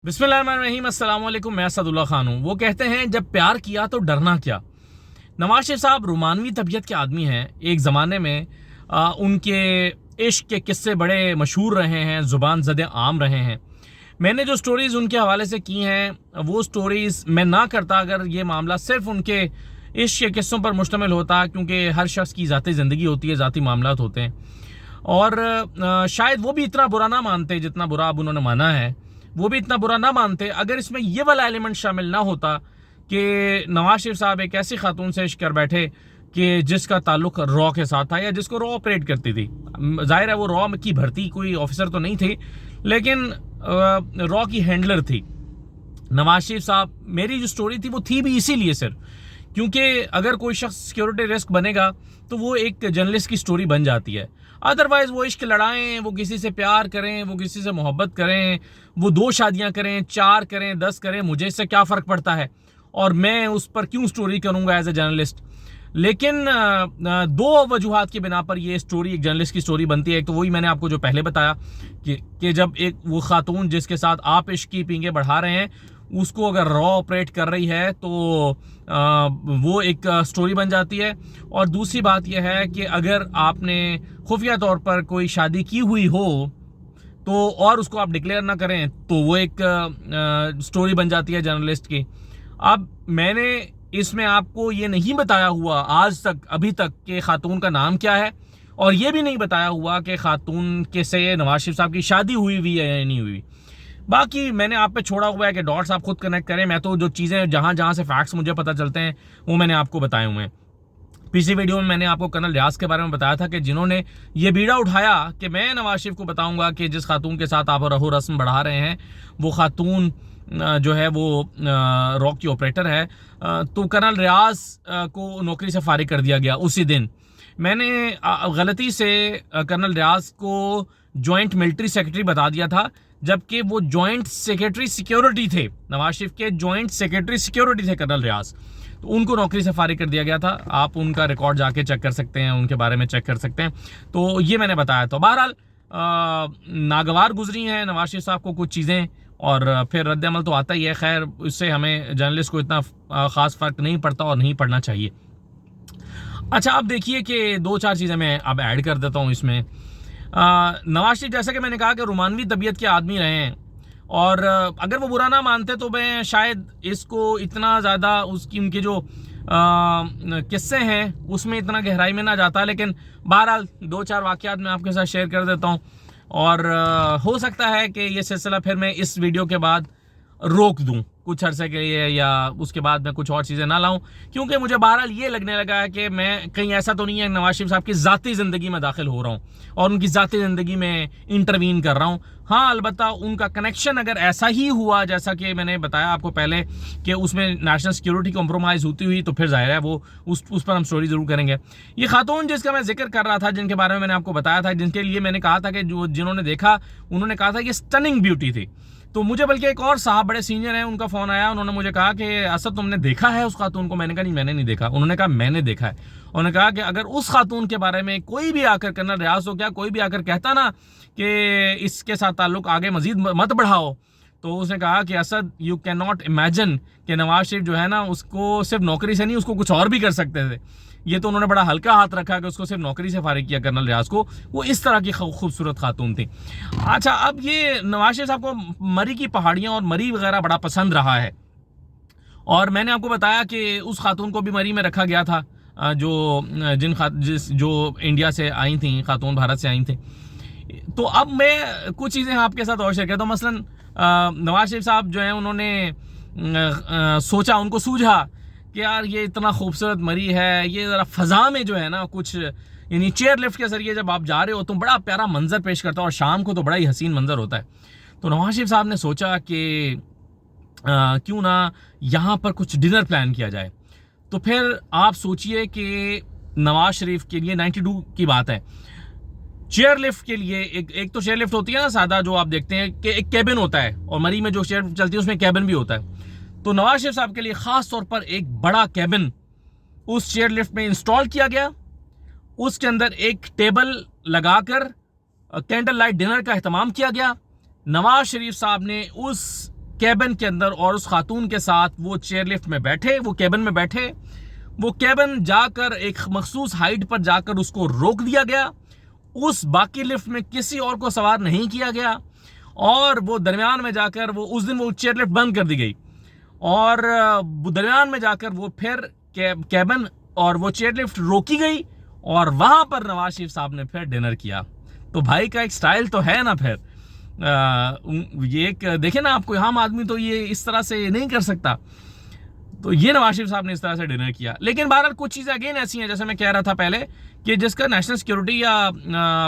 बिस्मिल्लाहिर्रहमानिर्रहीम, अस्सलाम वालेकुम। मैं असदुल्ला खान हूँ। वो कहते हैं जब प्यार किया तो डरना क्या। नवाज शरीफ साहब रोमानवी तबीयत के आदमी हैं। एक ज़माने में उनके इश्क के किस्से बड़े मशहूर रहे हैं, ज़ुबान ज़दे आम रहे हैं। मैंने जो स्टोरीज़ उनके हवाले से की हैं वो स्टोरीज़ मैं ना करता अगर ये मामला सिर्फ उनके इश्क के किस्सों पर मुश्तमिल होता, क्योंकि हर शख्स की ज़ाती ज़िंदगी होती है, ज़ाती मामलात होते हैं और शायद वो भी इतना बुरा ना मानते जितना बुरा अब उन्होंने माना है। वो भी इतना बुरा ना मानते अगर इसमें ये वाला एलिमेंट शामिल ना होता कि नवाज शरीफ साहब एक ऐसी खातून से इश्क कर बैठे कि जिसका ताल्लुक रॉ के साथ था या जिसको रॉ ऑपरेट करती थी। जाहिर है वो रॉ की भर्ती कोई ऑफिसर तो नहीं थी, लेकिन रॉ की हैंडलर थी नवाज शरीफ साहब। मेरी जो स्टोरी थी वो थी भी इसीलिए सर, क्योंकि अगर कोई शख्स सिक्योरिटी रिस्क बनेगा तो वो एक जर्नलिस्ट की स्टोरी बन जाती है। अदरवाइज वो इश्क लड़ाएं, वो किसी से प्यार करें, वो किसी से मोहब्बत करें, वो 2 शादियां करें, 4 करें, 10 करें, मुझे इससे क्या फ़र्क पड़ता है और मैं उस पर क्यों स्टोरी करूंगा एज ए जर्नलिस्ट। लेकिन 2 वजूहात की बिना पर ये स्टोरी एक जर्नलिस्ट की स्टोरी बनती है। एक तो वही मैंने आपको जो पहले बताया कि जब एक वो खातून जिसके साथ आप इश्क की पींगे बढ़ा रहे हैं उसको अगर रॉ ऑपरेट कर रही है तो वो एक स्टोरी बन जाती है। और दूसरी बात यह है कि अगर आपने खुफिया तौर पर कोई शादी की हुई हो तो और उसको आप डिक्लेयर ना करें तो वो एक स्टोरी बन जाती है जर्नलिस्ट की। अब मैंने इसमें आपको ये नहीं बताया हुआ आज तक अभी तक कि खातून का नाम क्या है, और ये भी नहीं बताया हुआ कि खातून के से नवाज शरीफ साहब की शादी हुई हुई है या नहीं हुई। बाकी मैंने आप पे छोड़ा हुआ है कि डॉट्स आप खुद कनेक्ट करें। मैं तो जो चीज़ें जहाँ जहाँ से फैक्ट्स मुझे पता चलते हैं वो मैंने आपको बताए हुए हैं। पिछली वीडियो में मैंने आपको कर्नल रियाज के बारे में बताया था कि जिन्होंने ये बीड़ा उठाया कि मैं नवाज शरीफ को बताऊंगा कि जिस खातून के साथ आप रहो रस्म बढ़ा रहे हैं वो खातून जो है वो रॉक की ऑपरेटर है, तो कर्नल रियाज को नौकरी से फारिग कर दिया गया उसी दिन। मैंने गलती से कर्नल रियाज को जॉइंट मिलिट्री सेक्रेटरी बता दिया था, जबकि वो जॉइंट सेक्रेटरी सिक्योरिटी थे, नवाज शरीफ के जॉइंट सेक्रेटरी सिक्योरिटी थे कर्नल रियाज। तो उनको नौकरी से फारिग कर दिया गया था। आप उनका रिकॉर्ड जाके चेक कर सकते हैं, उनके बारे में चेक कर सकते हैं। तो ये मैंने बताया। तो बहरहाल नागवार गुजरी हैं नवाज शरीफ साहब को कुछ चीज़ें, और फिर रद्द अमल तो आता ही है। खैर उससे हमें जर्नलिस्ट को इतना ख़ास फ़र्क नहीं पड़ता और नहीं पड़ना चाहिए। अच्छा, अब देखिए कि 2-4 चीज़ें मैं अब ऐड कर देता हूँ इसमें। नवाज शरीफ जैसा कि मैंने कहा कि रोमानवी तबीयत के आदमी रहे हैं, और अगर वो बुरा ना मानते तो मैं शायद इसको इतना ज़्यादा उनके जो किस्से हैं उसमें इतना गहराई में ना जाता। लेकिन बहरहाल 2-4 वाक़यात मैं आपके साथ शेयर कर देता हूँ, और हो सकता है कि ये सिलसिला फिर मैं इस वीडियो के बाद रोक दूं कुछ अरसे के लिए, या उसके बाद मैं कुछ और चीज़ें ना लाऊं, क्योंकि मुझे बहरहाल ये लगने लगा है कि मैं कहीं ऐसा तो नहीं है नवाज शरीफ साहब की ज़ाती ज़िंदगी में दाखिल हो रहा हूं और उनकी ज़ाती ज़िंदगी में इंटरवीन कर रहा हूं। हाँ, अलबत्ता उनका कनेक्शन अगर ऐसा ही हुआ जैसा कि मैंने बताया आपको पहले कि उसमें नेशनल सिक्योरिटी कॉम्प्रोमाइज़ होती हुई, तो फिर जाहिर है वो उस पर हम स्टोरी ज़रूर करेंगे। ये खातून जिसका मैं जिक्र कर रहा था, जिनके बारे में मैंने आपको बताया था, जिनके लिए मैंने कहा था कि जो जिन्होंने देखा उन्होंने कहा था कि स्टनिंग ब्यूटी थी। तो मुझे बल्कि एक और साहब बड़े सीनियर हैं, उनका फ़ोन आया, उन्होंने मुझे कहा कि असद तुमने देखा है उस खातून को? मैंने कहा नहीं, मैंने नहीं देखा। उन्होंने कहा मैंने देखा है। उन्होंने कहा कि अगर उस खातून के बारे में कोई भी आकर कर्नल रियाज हो क्या कोई भी आकर कहता ना कि इसके साथ ताल्लुक आगे मजीद मत बढ़ाओ, तो उसने कहा कि Asad you can not imagine कि नवाज शरीफ जो है ना उसको सिर्फ नौकरी से नहीं उसको कुछ और भी कर सकते थे। ये तो उन्होंने बड़ा हल्का हाथ रखा कि उसको सिर्फ नौकरी से फारिग किया कर्नल रियाज को। वो इस तरह की खूबसूरत खातून थी। अच्छा, अब ये नवाज शरीफ साहब को मरी की पहाड़ियाँ और मरी वगैरह बड़ा पसंद रहा है, और मैंने आपको बताया कि उस खातून को भी मरी में रखा गया था जो इंडिया से आई थी, खातून भारत से आई थी। तो अब मैं कुछ चीज़ें आपके साथ और शेयर करता हूँ। मसलन नवाज शरीफ साहब जो हैं उन्होंने सोचा, उनको सूझा कि यार ये इतना खूबसूरत मरी है, ये ज़रा फ़ज़ा में जो है ना कुछ, यानी चेयर लिफ्ट के ज़रिए जब आप जा रहे हो तो बड़ा प्यारा मंजर पेश करता है, और शाम को तो बड़ा ही हसीन मंजर होता है। तो नवाज शरीफ साहब ने सोचा कि क्यों ना यहाँ पर कुछ डिनर प्लान किया जाए। तो फिर आप सोचिए कि नवाज शरीफ के लिए 92 की बात है, चेयर लिफ्ट के लिए एक तो चेयर लिफ्ट होती है ना सादा जो आप देखते हैं कि एक कैबिन होता है, और मरी में जो चेयर चलती है उसमें कैबिन भी होता है। तो नवाज शरीफ साहब के लिए ख़ास तौर पर एक बड़ा कैबिन उस चेयर लिफ्ट में इंस्टॉल किया गया। उसके अंदर एक टेबल लगाकर कैंडल लाइट डिनर का एहतमाम किया गया। नवाज शरीफ साहब ने उस कैबिन के अंदर और उस खातून के साथ वो चेयरलिफ्ट में बैठे, वो कैबिन में बैठे। वो कैबिन जाकर एक मखसूस हाइट पर जाकर उसको रोक दिया गया। उस बाकी लिफ्ट में किसी और को सवार नहीं किया गया और वो दरमियान में जाकर वो उस दिन वो चेयरलिफ्ट बंद कर दी गई और दरमियान में जाकर वो फिर कैबिन और वो चेयरलिफ्ट रोकी गई और वहां पर नवाज शरीफ साहब ने फिर डिनर किया। तो भाई का एक स्टाइल तो है ना। फिर ये एक देखे ना, आपको आम आदमी तो ये इस तरह से नहीं कर सकता। तो ये नवाज शरीफ साहब ने इस तरह से डिनर किया। लेकिन बहरहाल कुछ चीज़ें अगेन ऐसी हैं, जैसे मैं कह रहा था पहले, कि जिसका नेशनल सिक्योरिटी या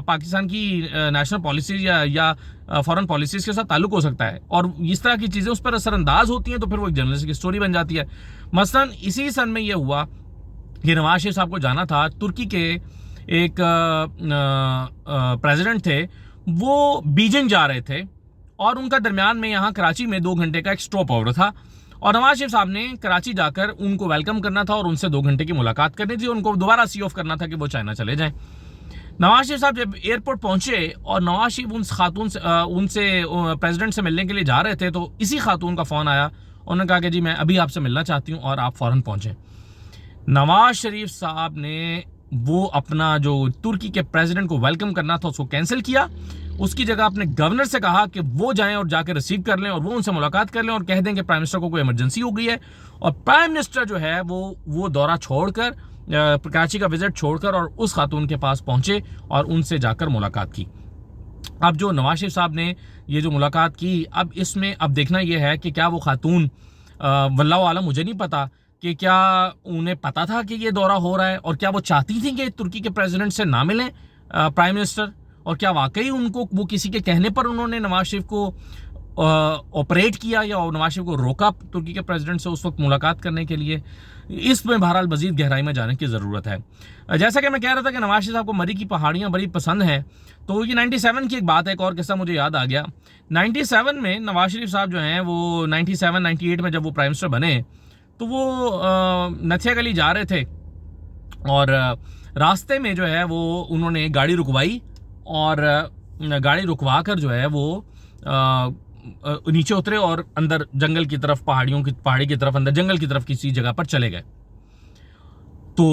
पाकिस्तान की नेशनल पॉलिसीज या फॉरेन पॉलिसीज के साथ ताल्लुक हो सकता है और इस तरह की चीज़ें उस पर असरअंदाज होती हैं, तो फिर वो एक जर्नलिस्टिक स्टोरी बन जाती है। मसलन इसी सन में ये हुआ कि नवाज शरीफ साहब को जाना था, तुर्की के एक प्रेसिडेंट थे, वो बीजिंग जा रहे थे और उनका दरमियान में यहाँ कराची में 2 घंटे का एक स्टॉप ओवर था और नवाज शरीफ साहब ने कराची जाकर उनको वेलकम करना था और उनसे 2 घंटे की मुलाकात करनी थी। उनको दोबारा सी ऑफ करना था कि वो चाइना चले जाएं। नवाज शरीफ साहब जब एयरपोर्ट पहुंचे और नवाज शरीफ उन खातून से उनसे प्रेसिडेंट से मिलने के लिए जा रहे थे, तो इसी खातून का फ़ोन आया। उन्होंने कहा कि जी मैं अभी आपसे मिलना चाहती हूँ और आप फ़ौरन पहुँचें। नवाज शरीफ साहब ने वो अपना जो तुर्की के प्रेसिडेंट को वेलकम करना था उसको कैंसिल किया। उसकी जगह अपने गवर्नर से कहा कि वो जाएं और जाकर रिसीव कर लें और वो उनसे मुलाकात कर लें और कह दें कि प्राइम मिनिस्टर को कोई इमरजेंसी हो गई है। और प्राइम मिनिस्टर जो है वो दौरा छोड़कर, कराची का विजिट छोड़कर और उस खातून के पास पहुंचे और उनसे जाकर मुलाकात की। अब जो नवाज शरीफ साहब ने ये जो मुलाकात की, अब इसमें अब देखना यह है कि क्या वो खातून, वल्लाह आलम मुझे नहीं पता कि क्या उन्हें पता था कि ये दौरा हो रहा है और क्या वो चाहती थी कि तुर्की के प्रेसिडेंट से ना मिलें प्राइम मिनिस्टर, और क्या वाकई उनको वो किसी के कहने पर उन्होंने नवाज शरीफ को ऑपरेट किया या नवाज शरीफ को रोका तुर्की के प्रेसिडेंट से उस वक्त मुलाकात करने के लिए। इसमें बहरहाल मजीद गहराई में जाने की ज़रूरत है। जैसा कि मैं कह रहा था कि नवाज शरीफ साहब को मरी की पहाड़ियाँ बड़ी पसंद हैं, तो ये 97 की एक बात है, एक और किस्सा मुझे याद आ गया। 97 में नवाज शरीफ साहब जो हैं वो 97-98 में जब वो प्राइम मिनिस्टर बने, तो वो नथिया गली जा रहे थे और रास्ते में जो है वो उन्होंने गाड़ी रुकवाई और गाड़ी रुकवा कर जो है वो नीचे उतरे और अंदर जंगल की तरफ, पहाड़ी की तरफ, अंदर जंगल की तरफ किसी जगह पर चले गए। तो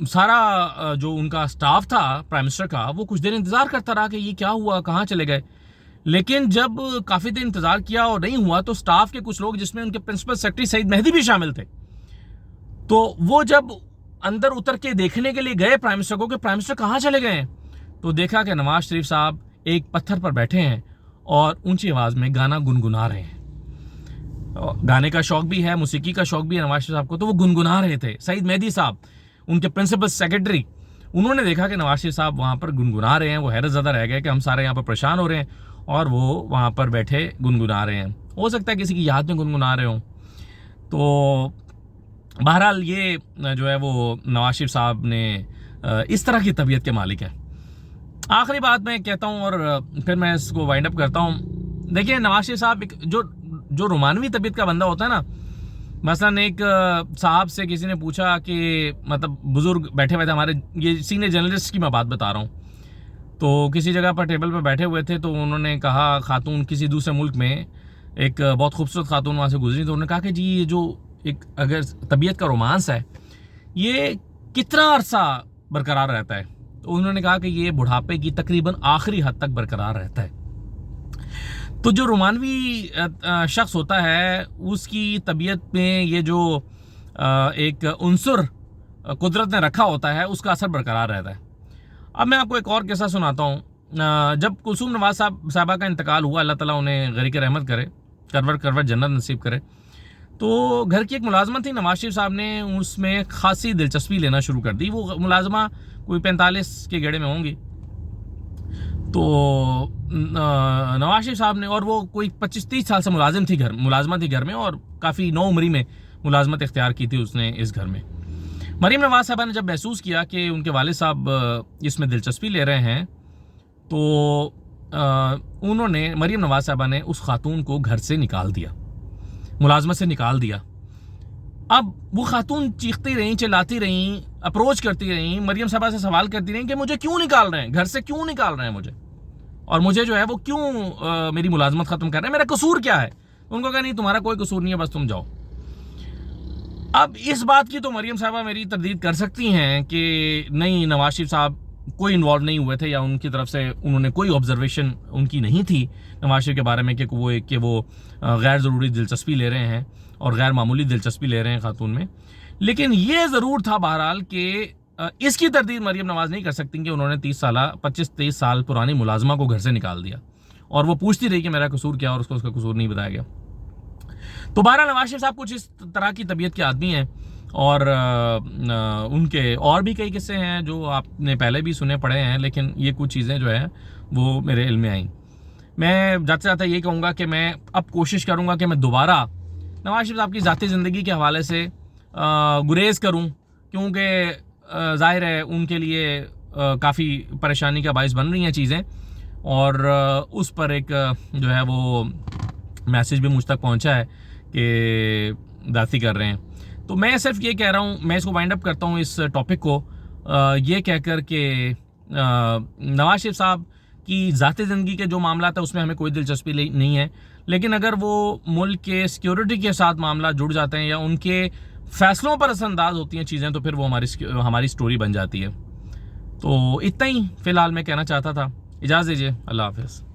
सारा जो उनका स्टाफ था प्राइम मिनिस्टर का, वो कुछ देर इंतज़ार करता रहा कि ये क्या हुआ, कहाँ चले गए। लेकिन जब काफ़ी देर इंतज़ार किया और नहीं हुआ, तो स्टाफ के कुछ लोग, जिसमें उनके प्रिंसिपल सेक्रेटरी सईद मेहदी भी शामिल थे, तो वो जब अंदर उतर के देखने के लिए गए प्राइम मिनिस्टर को कि प्राइम मिनिस्टर कहाँ चले गए हैं, तो देखा कि नवाज शरीफ साहब एक पत्थर पर बैठे हैं और ऊंची आवाज़ में गाना गुनगुना रहे हैं। गाने का शौक भी है, मौसीकी का शौक भी है नवाज शरीफ साहब को, तो वो गुनगुना रहे थे। सईद मेहदी साहब, उनके प्रिंसिपल सेक्रेटरी, उन्होंने देखा कि नवाज शरीफ साहब वहाँ पर गुनगुना रहे हैं। वो हैरत ज़्यादा रह गए कि हम सारे यहाँ पर परेशान हो रहे हैं और वो वहाँ पर बैठे गुनगुना रहे हैं। हो सकता है किसी की याद में गुनगुना रहे हों। तो बहरहाल ये जो है वो नवाज शरीफ साहब ने इस तरह की तबीयत के मालिक हैं। आखिरी बात मैं कहता हूँ और फिर मैं इसको वाइंड अप करता हूँ। देखिए, नवाज शरीफ साहब जो रोमानवी तबीयत का बंदा होता है ना, मसलन एक साहब से किसी ने पूछा कि, मतलब बुजुर्ग बैठे हुए थे हमारे, ये सीनियर जर्नलिस्ट की मैं बात बता रहा हूँ, तो किसी जगह पर टेबल पर बैठे हुए थे, तो उन्होंने कहा, खातून किसी दूसरे मुल्क में एक बहुत खूबसूरत खातून वहाँ से गुजरी, तो उन्होंने कहा कि जी ये जो एक अगर तबीयत का रोमांस है ये कितना अरसा बरकरार रहता है, तो उन्होंने कहा कि ये बुढ़ापे की तकरीबन आखिरी हद तक बरकरार रहता है। तो जो रोमानवी शख्स होता है उसकी तबीयत में ये जो एक उनसुर कुदरत ने रखा होता है उसका असर बरकरार रहता है। अब मैं आपको एक और किस्सा सुनाता हूँ। जब कुलसूम नवाज साहबा का इंतकाल हुआ, अल्लाह ताला उन्हें गरीक रहमत करे, करवर जन्नत नसीब करे, तो घर की एक मुलाजमा थी, नवाज शरीफ साहब ने उसमें खासी दिलचस्पी लेना शुरू कर दी। वो मुलाजमा कोई 45 के गेड़े में होंगी। तो नवाज शरीफ साहब ने, और वो कोई 25-30 साल से मुलाजमा थी घर में और काफ़ी नौ उम्री में मुलाजमत इख्तियार की थी उसने इस घर में। मरीम नवाज साहबा ने जब महसूस किया कि उनके वालिद साहब इसमें दिलचस्पी ले रहे हैं, तो उन्होंने, मरीम नवाज साहबा ने उस खातून को घर से निकाल दिया, मुलाजमत से निकाल दिया। अब वो खातून चीखती रहीं, चिल्लाती रहीं, अप्रोच करती रहीं, मरीम साहबा से सवाल करती रहीं कि मुझे क्यों निकाल रहे हैं, घर से क्यों निकाल रहे हैं मुझे, और मुझे जो है वो क्यों मेरी मुलाजमत ख़त्म कर रहे हैं, मेरा कसूर क्या है। उनको कहा नहीं तुम्हारा कोई कसूर नहीं है, बस तुम जाओ। अब इस बात की तो मरियम साहबा मेरी तरदीद कर सकती हैं कि नहीं, नवाज शरीफ साहब कोई इन्वॉल्व नहीं हुए थे, या उनकी तरफ से उन्होंने कोई ऑब्जर्वेशन उनकी नहीं थी नवाज शरीफ के बारे में कि वो गैर ज़रूरी दिलचस्पी ले रहे हैं और गैर मामूली दिलचस्पी ले रहे हैं खातून में। लेकिन ये ज़रूर था बहरहाल कि इसकी तरदीद मरियम नवाज़ नहीं कर सकती कि उन्होंने 25-23 साल पुरानी मुलाजमा को घर से निकाल दिया और वो पूछती रही कि मेरा कसूर क्या, और उसको उसका कसूर नहीं बताया गया। तो बहरहाल नवाज शरीफ साहब कुछ इस तरह की तबीयत के आदमी हैं, और उनके और भी कई किस्से हैं जो आपने पहले भी सुने पड़े हैं, लेकिन ये कुछ चीज़ें जो है वो मेरे इल्म में आई। मैं जाते जाते ये कहूँगा कि मैं अब कोशिश करूँगा कि मैं दोबारा नवाज शरीफ साहब की ज़ाती ज़िंदगी के हवाले से गुरेज करूँ, क्योंकि ज़ाहिर है उनके लिए काफ़ी परेशानी का बायस बन रही हैं चीज़ें, और उस पर एक जो है वो मैसेज भी मुझ तक पहुँचा है कि ज़ाती कर रहे हैं। तो मैं सिर्फ ये कह रहा हूँ, मैं इसको वाइंड अप करता हूँ इस टॉपिक को ये कहकर के नवाज शरीफ साहब की ज़ाती ज़िंदगी के जो मामला था उसमें हमें कोई दिलचस्पी नहीं है, लेकिन अगर वो मुल्क के सिक्योरिटी के साथ मामला जुड़ जाते हैं या उनके फैसलों पर असरअंदाज होती हैं चीज़ें, तो फिर वो हमारी स्टोरी बन जाती है। तो इतना ही फ़िलहाल मैं कहना चाहता था। इजाज़त दीजिए, अल्लाह हाफ़िज़।